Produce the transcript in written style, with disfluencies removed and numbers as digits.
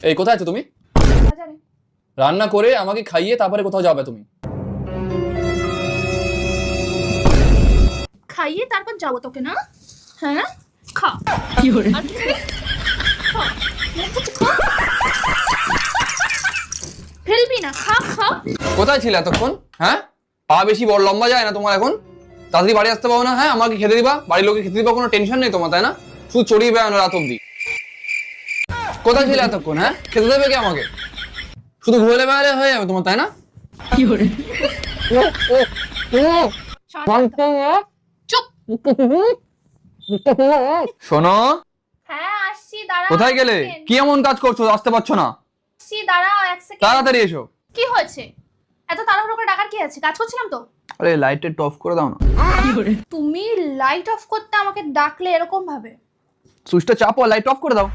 এই কোথায় আছো তুমি? বাজারে। রান্না করে আমাকে খাইয়ে তারপরে কোথাও যাবে তুমি? খাইয়ে তারপর যাবো তোকে না? হ্যাঁ খা। কি করে? আর কিছু নেই? খা। খা। ফেলবি না, খা খা। কোথায় ছিলে এতক্ষণ? হ্যাঁ, পা বেশি বড় লম্বা যায় না তোমার এখন? তাড়াতাড়ি বাড়ি আসতে পারো না? হ্যাঁ, আমাকে খেতে দিবা, বাড়ির লোকে খেতে দিবা, কোনো টেনশন নেই তোমার, তাই না? শুধু চড়িয়ে বেড়ানো রাত অব্দি। কোথায় ছিলে এতক্ষণ? হ্যাঁ, খেতে দেবে কি আমাকে? শুধু ঘুরে বেড়ালে হয়ে যাবে তোমার, তাই না? কি করে? চুপ। শোনো, হ্যাঁ আসছি, দাঁড়াও। কোথায় গেলে? কি এমন কাজ করছো, আসতে পারছো না? আসছি, দাঁড়াও এক সেকেন্ড। তাড়াতাড়ি এসো। কি হয়েছে? এত তাড়াহুড়ো করে ডাকার কি আছে? কাজ করছিলাম তো। আরে লাইটটা অফ করে দাও না। কি করে? তুমি লাইট অফ করতে আমাকে ডাকলে এরকম ভাবে? সুইচটা চাপো, লাইট অফ করে দাও।